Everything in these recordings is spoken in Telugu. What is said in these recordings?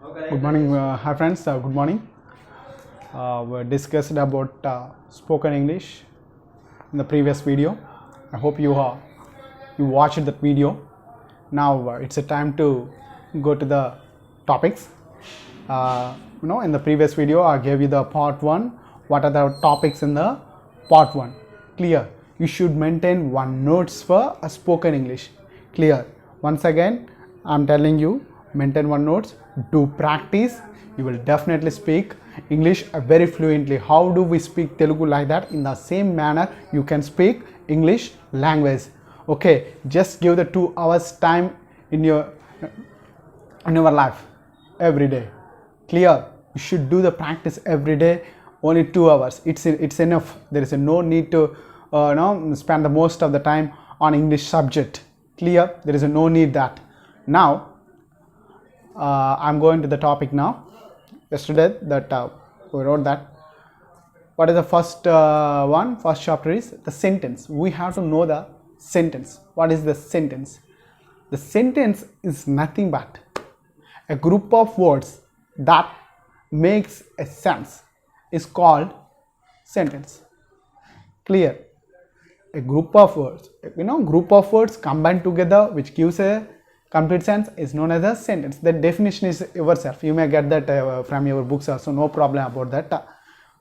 Good morning, hi friends. Good morning. We discussed about spoken English in the previous video. I hope you watched that video. Now it's a time to go to the topics. In the previous video, I gave you the part one. What are the topics in the part one? Clear. You should maintain one notes for a spoken English. Clear. Once again, I'm telling you, maintain one notes. Do practice. You will definitely speak English very fluently. How do we speak Telugu like that? In the same manner, you can speak English language. Okay, just give the 2 hours time in your life every day. Clear. You should do the practice every day. Only 2 hours. It's enough. There is no need to spend the most of the time on English subject. Clear. There is no need that. Now I'm going to the topic now. Yesterday that we wrote that. What is the first one? First chapter is the sentence. We have to know the sentence. What is the sentence? The sentence is nothing but a group of words that makes a sense is called sentence. Clear? A group of words, group of words combined together which gives a complete sense is known as a sentence. The definition is yourself. You may get that from your books also, no problem about that.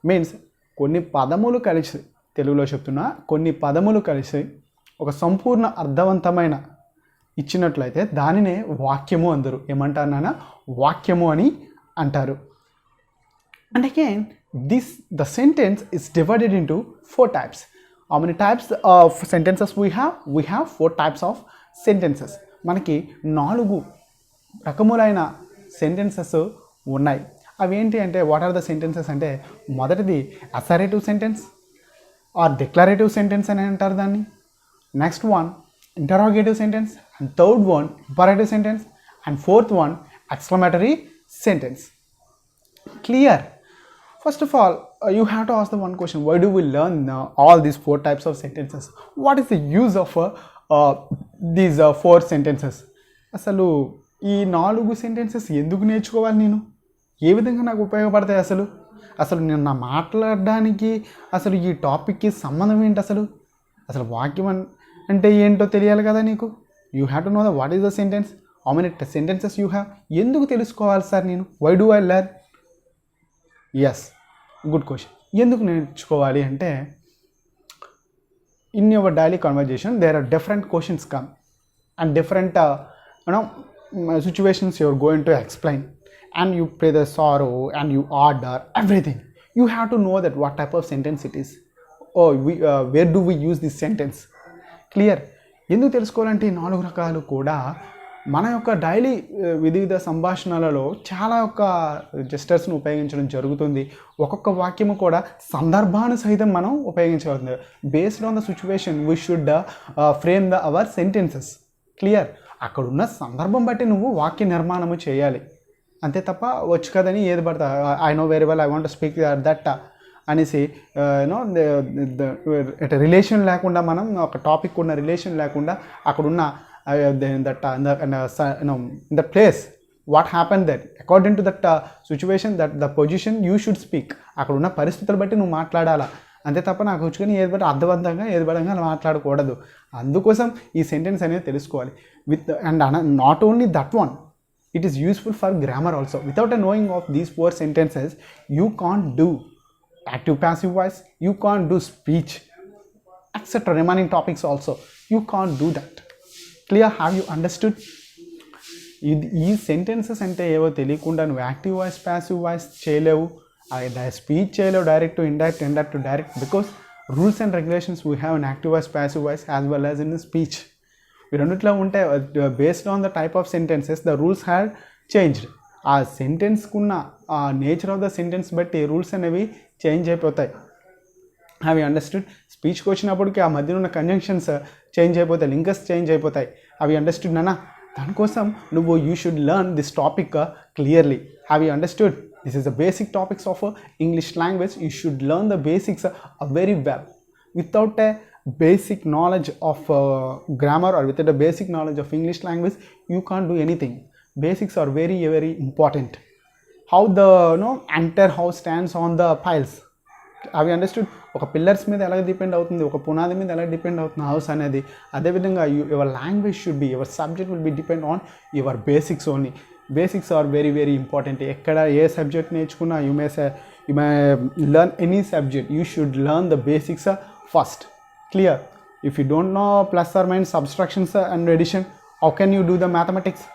Means కొన్ని పదములు కలిసి తెలుగులో చెప్తున్నా కొన్ని పదములు కలిసి ఒక సంపూర్ణ అర్థవంతమైన ఇచ్చినట్లయితే దానినే వాక్యము అందరు ఏమంటారు నాన్న వాక్యము అని అంటారు. And again the sentence is divided into 4 types. How many types of sentences we have? We have 4 types of sentences. మనకి 4 రకములైన సెంటెన్సెస్ ఉన్నాయి. అవి ఏంటి అంటే వాట్ ఆర్ ద సెంటెన్సెస్ అంటే మొదటిది assertive sentence or declarative sentence అని అంటారు దాన్ని. Next one interrogative sentence, and third one imperative sentence, and fourth one exclamatory sentence. Clear? First of all, you have to ask the one question: why do we learn all these 4 types of sentences? What is the use of these 4 sentences? అసలు ఈ 4 సెంటెన్సెస్ ఎందుకు నేర్చుకోవాలి నేను? ఏ విధంగా నాకు ఉపయోగపడతాయి? అసలు నేను నా మాట్లాడడానికి అసలు ఈ టాపిక్కి సంబంధం ఏంటి? అసలు వాక్యం అంటే ఏంటో తెలియాలి కదా నీకు. You have to know the what is the sentence, how many sentences you have. ఎందుకు తెలుసుకోవాలి సార్ నేను? Why do I learn? Yes, good question. ఎందుకు నేర్చుకోవాలి అంటే in your daily conversation there are different questions come and different situations you are going to explain, and you play the sorrow and you order everything. You have to know that what type of sentence it is. Where do we use this sentence? Clear? ఎందుకు తెలుసుకోవాలంటే ఈ 4 రకాలు కూడా మన యొక్క డైలీ వివిధ సంభాషణలలో చాలా యొక్క జెస్టర్స్ను ఉపయోగించడం జరుగుతుంది. ఒక్కొక్క వాక్యము కూడా సందర్భానుసహితం మనం ఉపయోగించగలుగుతుంది. Based on the situation we should frame our sentences. Clear? అక్కడున్న సందర్భం బట్టి నువ్వు వాక్య నిర్మాణము చేయాలి. అంతే తప్ప వచ్చు కదని ఏది పడతా I know very well I want to speak that అనేసి రిలేషన్ లేకుండా, మనం ఒక టాపిక్ ఉన్న రిలేషన్ లేకుండా అక్కడున్న in the place what happened there according to that situation, that the position you should speak. అక్కడ ఉన్న పరిస్థితులు బట్టి నువ్వు మాట్లాడాలా. అంతే తప్ప నాకు వచ్చుకొని ఏది బట్టి అర్థవంతంగా ఏది పడంగా మాట్లాడకూడదు. అందుకోసం ఈ సెంటెన్స్ అనేది తెలుసుకోవాలి. And not only that one, it is useful for grammar also. Without a knowing of these 4 sentences you can't do active passive voice, you can't do speech, etc. remaining topics also you can't do that. Clear? Have you understood? ఈ సెంటెన్సెస్ అంటే ఏవో తెలియకుండా నువ్వు యాక్టివ్ వాయిస్ ప్యాసివ్ వాయిస్ చేయలేవు, స్పీచ్ చేయలేవు, direct to indirect, indirect to direct, because rules and regulations we have in active voice passive voice as well as in speech. ఈ రెండిట్లో ఉంటే based on the type of sentences the rules have changed. ఆ సెంటెన్స్కున్న ఆ నేచర్ ఆఫ్ ద సెంటెన్స్ బట్టి రూల్స్ అనేవి చేంజ్ అయిపోతాయి. Have you understood? స్పీచ్కి వచ్చినప్పటికీ ఆ మధ్యన ఉన్న కంజంక్షన్స్ చేంజ్ అయిపోతాయి, లింకర్స్ చేంజ్ అయిపోతాయి. హ్యావ్ యూ అండర్స్టూడ్ నాన్న? దానికోసం నువ్వు you should learn this topic clearly. Have you understood? This is the basic topics of English language. You should learn the basics very well. Without a basic knowledge of grammar or without a basic knowledge of English language you can't do anything. Basics are very very important. how the entire house stands on the piles. అవి అండర్స్టూడ్. ఒక పిల్లర్స్ మీద ఎలా డిపెండ్ అవుతుంది, ఒక పునాది మీద ఎలా డిపెండ్ అవుతుంది హౌస్ అనేది. అదేవిధంగా your language should be, your subject will be depend on your basics only. Basics are very very important. ఎక్కడ ఏ సబ్జెక్ట్ నేర్చుకున్నా you may learn any subject, you should learn the basics first. Clear? If you don't know plus or minus, subtractions and addition, how can you do the mathematics?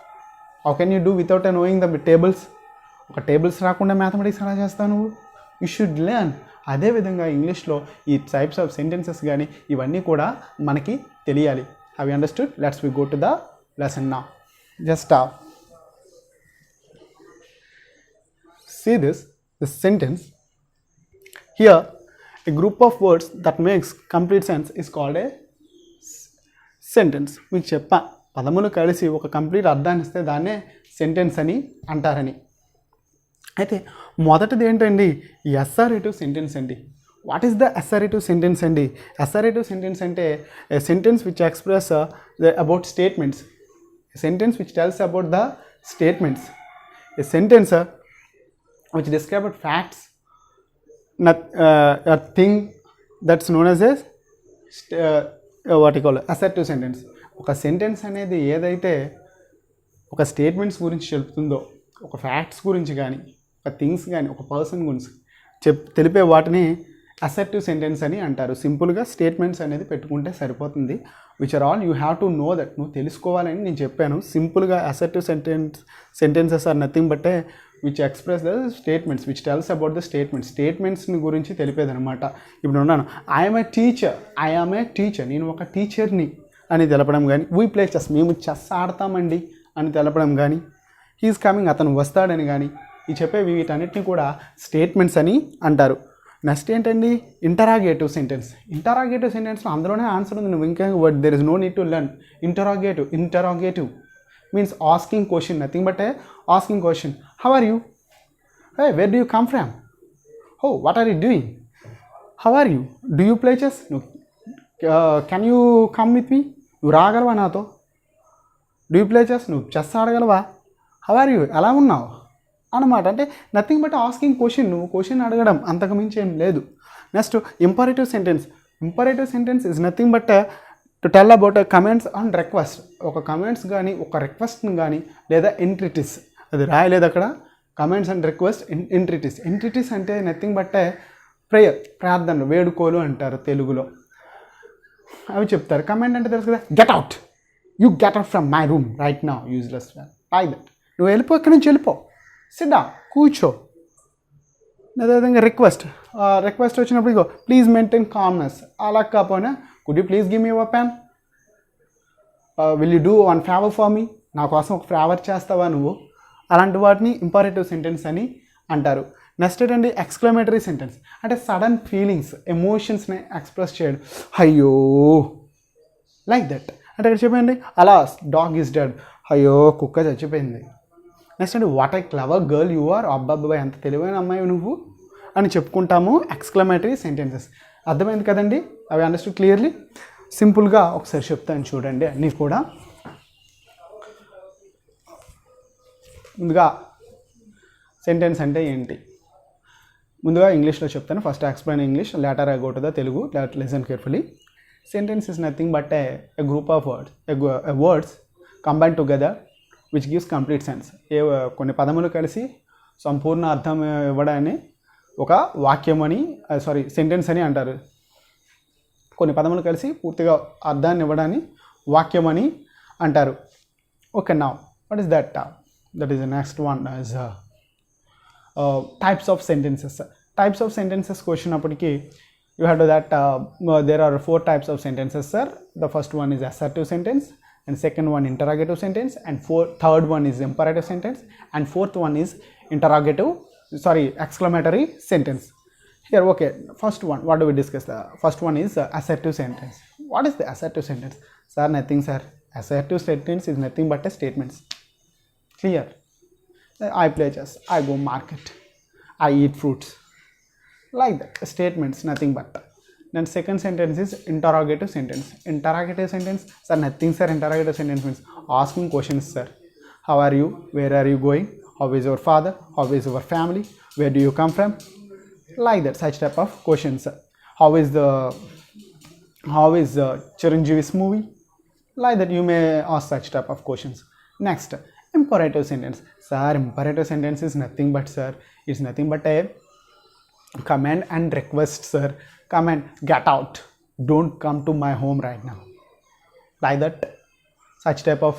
How can you do without knowing the tables? ఒక టేబుల్స్ రాకుండా మ్యాథమెటిక్స్ ఎలా చేస్తావు నువ్వు? You should learn. అదేవిధంగా ఇంగ్లీష్లో ఈ టైప్స్ ఆఫ్ సెంటెన్సెస్ కానీ ఇవన్నీ కూడా మనకి తెలియాలి. Have you understood? Let's we go to the lesson now. Just see this sentence here. A group of words that makes complete sense is called a sentence. మీకు చెప్పా, పదములు కలిసి ఒక కంప్లీట్ అర్థాన్ని ఇస్తే దాన్నే సెంటెన్స్ అని అంటారని. అయితే మొదటిది ఏంటండి? అసర్టివ్ సెంటెన్స్ అండి. What is the assertive sentence అండి? అసర్టివ్ సెంటెన్స్ అంటే a sentence which express about statements, sentence which tells about the statements, a sentence which describe about facts, a thing that's known as what you call assertive sentence. ఒక సెంటెన్స్ అనేది ఏదైతే ఒక స్టేట్మెంట్స్ గురించి చెప్తుందో, ఒక ఫ్యాక్ట్స్ గురించి కానీ, ఒక థింగ్స్ కానీ, ఒక పర్సన్ గురించి తెలిపే వాటిని అసర్టివ్ సెంటెన్స్ అని అంటారు. సింపుల్గా స్టేట్మెంట్స్ అనేది పెట్టుకుంటే సరిపోతుంది. Which are all you have to know that. నువ్వు తెలుసుకోవాలని నేను చెప్పాను. సింపుల్గా assertive sentences are nothing but which express the statements, which tells about the స్టేట్మెంట్స్ని గురించి తెలిపేదనమాట. ఇప్పుడు ఉన్నాను, ఐఎమ్ ఏ టీచర్, నేను ఒక టీచర్ని అని తెలపడం కానీ, వీ ప్లే చెస్, మేము చెస్ ఆడతామండి అని తెలపడం కానీ, హీఈస్ కమింగ్, అతను వస్తాడని కానీ, ఈ చెప్పే వీటన్నిటిని కూడా స్టేట్మెంట్స్ అని అంటారు. నెక్స్ట్ ఏంటండి? Interrogative sentence. ఇంటరాగేటివ్ సెంటెన్స్లో అందులోనే ఆన్సర్ ఉంది. నువ్వు ఇంకా there is no need to learn. Interrogative means asking question, nothing but a asking question. How are you? Hey, where do you come from? Oh, what are you doing? How are you? Do you play chess? No. Can you come with me? నువ్వు రాగలవా నాతో? Do you play chess? నువ్వు చెస్ ఆడగలవా? How are you? ఎలా ఉన్నావు అన్నమాట. అంటే నథింగ్ బట్ ఆస్కింగ్ క్వశ్చన్. నువ్వు క్వశ్చన్ అడగడం, అంతకు మించి ఏం లేదు. Next imperative sentence. Imperative sentence is nothing but to tell about comments and request. ఒక కమెంట్స్ కానీ, ఒక రిక్వెస్ట్ని కానీ, లేదా ఎంట్రిటీస్, అది రాయలేదు అక్కడ. కమెంట్స్ అండ్ రిక్వెస్ట్, ఎంట్రిటీస్ అంటే నథింగ్ బట్ ప్రేయర్, ప్రార్థనలు, వేడుకోలు అంటారు తెలుగులో. అవి చెప్తారు. కమెంట్ అంటే తెలుసు కదా, get out, you get out from my room right now, useless like that. నువ్వు వెళ్ళిపో, ఇక్కడి నుంచి వెళ్ళిపో, సిద్ధా కూర్చో. అదేవిధంగా రిక్వెస్ట్ వచ్చినప్పుడు ఇగో ప్లీజ్ మెయింటైన్ కామ్నెస్. అలా కాకపోయినా could you please give me your pen, will you do one favour for me, నా కోసం ఒక ఫేవర్ చేస్తావా నువ్వు? అలాంటి వాటిని ఇంపరేటివ్ సెంటెన్స్ అని అంటారు. నెక్స్ట్ ఏంటండి? Exclamatory sentence. అంటే సడన్ ఫీలింగ్స్, ఎమోషన్స్ని ఎక్స్ప్రెస్ చేయడం. అయ్యో, లైక్ దట్. అంటే ఇక్కడ చెప్పండి, అలా డాగ్ ఈజ్ డెడ్, అయ్యో కుక్క చచ్చిపోయింది. నెక్స్ట్ అంటే what a clever girl you are, అబ్బాబ్బాయి ఎంత తెలివైన అమ్మాయి నువ్వు అని చెప్పుకుంటాము. Exclamatory sentences. అర్థమైంది కదండి? అవి అండర్స్టూడ్ క్లియర్లీ? సింపుల్గా ఒకసారి చెప్తాను చూడండి అన్నీ కూడా. ముందుగా సెంటెన్స్ అంటే ఏంటి ముందుగా ఇంగ్లీష్లో చెప్తాను. First explain English, later I go to the Telugu. Listen carefully. Sentence is nothing but A group of words combine together which gives complete sense. కొన్ని పదములు కలిసి సంపూర్ణ అర్థం ఇవ్వడాన్ని ఒక వాక్యం అని, సెంటెన్స్ అని అంటారు. కొన్ని పదములు కలిసి పూర్తిగా అర్థాన్ని ఇవ్వడాన్ని వాక్యం అని అంటారు. Okay, now what is that? That is the next one is types of sentences. Types of sentences వచ్చినప్పటికీ you have to that there are 4 types of sentences, sir. The first one is assertive sentence, and second one interrogative sentence, and third one is imperative sentence, and fourth one is exclamatory sentence. Here, okay, first one, what do we discuss? The first one is assertive sentence. What is the assertive sentence? Sir, nothing, sir. Assertive sentence is nothing but a statements. Clear? I play chess, I go market, I eat fruits. Like that, statements, nothing but. Then second sentence is interrogative sentence. Interrogative sentence, sir, nothing, sir. Interrogative sentence means asking questions, sir. How are you? Where are you going? how is your father, how is your family, where do you come from, like that, such type of questions. How is Chiranjeevi's movie, like that you may ask such type of questions. Next, imperative sentence. Sir, imperative sentence is nothing but, sir, it's nothing but a command and request, sir. Command, get out, don't come to my home right now, like that. Such type of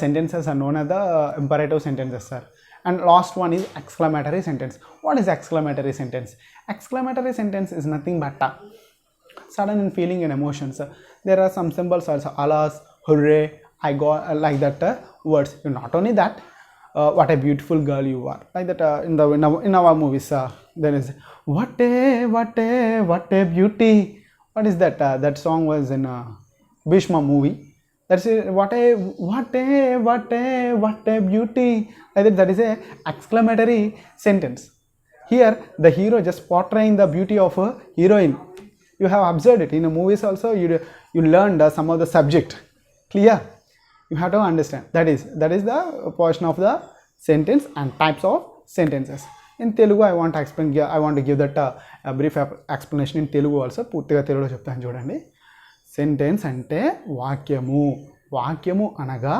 sentences are known as the imperative sentences, sir. And last one is exclamatory sentence. What is exclamatory sentence? Exclamatory sentence is nothing but sudden and feeling and emotions. There are some symbols also, alas, hooray, I got, like that words. Not only that, what a beautiful girl you are, like that. In our movies, there is what a beauty. What is that? That song was in Bhishma movie. That's it. What a beauty. Like that, that is a exclamatory sentence. Here the hero just portraying the beauty of a heroine. You have observed it in the movies also. You learned some of the subject. Clear? You have to understand. That is the portion of the sentence and types of sentences. In Telugu, I want to give that a brief explanation in Telugu also. పూర్తిగా తెలుగులో చెప్తాను చూడండి. సెంటెన్స్ అంటే వాక్యము. వాక్యము అనగా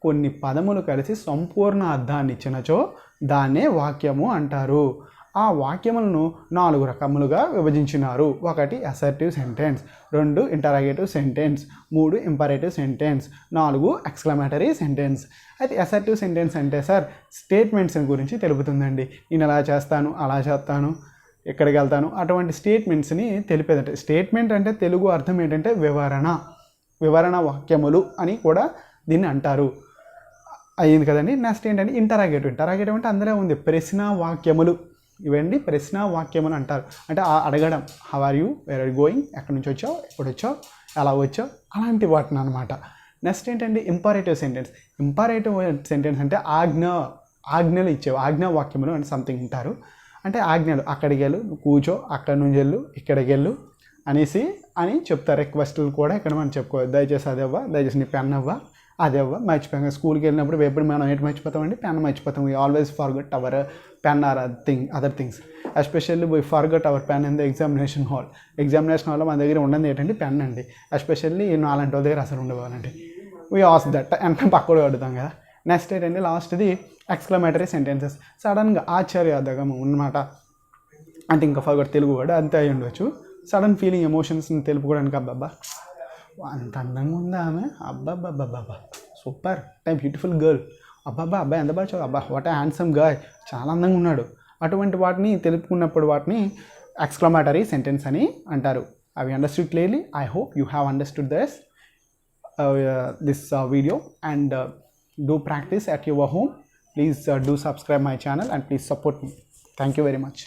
కొన్ని పదములు కలిసి సంపూర్ణ అర్థాన్ని ఇచ్చినచో దాన్నే వాక్యము అంటారు. ఆ వాక్యములను 4 రకములుగా విభజించినారు. 1 assertive sentence, 2 interrogative sentence, 3 imperative sentence, 4 exclamatory sentence. అయితే అసర్టివ్ సెంటెన్స్ అంటే సార్ స్టేట్మెంట్స్ గురించి తెలుపుతుందండి. నేను అలా చేస్తాను, అలా చేస్తాను, ఎక్కడికి వెళ్తాను, అటువంటి స్టేట్మెంట్స్ని తెలిపేదంటే. స్టేట్మెంట్ అంటే తెలుగు అర్థం ఏంటంటే వివరణ వాక్యములు అని కూడా దీన్ని అంటారు. అయ్యింది కదండి. నెక్స్ట్ ఏంటంటే ఇంటరాగేటివ్. ఇంటరాగేటివ్ అంటే అందులో ఉంది ప్రశ్న వాక్యములు. ఇవండి ప్రశ్న వాక్యములు అంటారు. అంటే అడగడం, how are you, where are you going, ఎక్కడి నుంచి వచ్చావు, ఎప్పుడు వచ్చావు, ఎలా వచ్చావు, అలాంటి వాటిని అనమాట. నెక్స్ట్ ఏంటంటే ఇంపరేటివ్ సెంటెన్స్. ఇంపరేటివ్ సెంటెన్స్ అంటే ఆజ్ఞలు ఇచ్చేవి, ఆజ్ఞా వాక్యములు అంటే సంథింగ్ ఉంటారు. అంటే ఆజ్ఞలు, అక్కడికి వెళ్ళు, కూర్చో, అక్కడి నుంచి వెళ్ళు, ఇక్కడికి వెళ్ళు అని చెప్తారు. రిక్వెస్ట్లు కూడా ఇక్కడ మనం చెప్పుకోవాలి. దయచేసి అది అవ్వ, దయచేసి నీ పెన్ అవ్వ, అది అవ్వ. మర్చిపోయాం, స్కూల్కి వెళ్ళినప్పుడు ఎప్పుడు మనం ఏంటి మర్చిపోతామండి, పెన్ మర్చిపోతాం. We always forget our pen or other things. Especially we forget our pen in the examination hall. Examination హాల్లో మన దగ్గర ఉండదు ఏంటంటే పెన్ అండి. ఎస్పెషల్లీ నాలాంటి వాళ్ళ దగ్గర అసలు ఉండేవాళ్ళండి. వీ ఆస్ దట్ అంటే పక్కడు అడుగుతాం కదా. నెక్స్ట్ ఏంటంటే లాస్ట్ది ఎక్స్క్లమేటరీ సెంటెన్సెస్. సడన్గా ఆశ్చర్యార్థకము ఉన్నమాట అంటే ఇంకా ఫర్గెట్ తెలుగు కూడా అంతే అయి ఉండవచ్చు. సడన్ ఫీలింగ్ ఎమోషన్స్ని తెలుపుకోవడానికి అబ్బాబ్బా అంత అందంగా ఉందా ఆమె, అబ్బాబ్బాబ్బాబ్బా సూపర్, టైం బ్యూటిఫుల్ గర్ల్, అబ్బాబ్బా అబ్బాయి ఎంత బాగా చదువు, అబ్బా వాట్ ఏ హ్యాండ్సమ్ గాయ్, చాలా అందంగా ఉన్నాడు. అటువంటి వాటిని తెలుపుకున్నప్పుడు వాటిని ఎక్స్క్లమేటరీ సెంటెన్స్ అని అంటారు. అవి understood clearly. I hope you have understood this video and do practice at your home. Please do subscribe my channel and please support me. Thank you very much.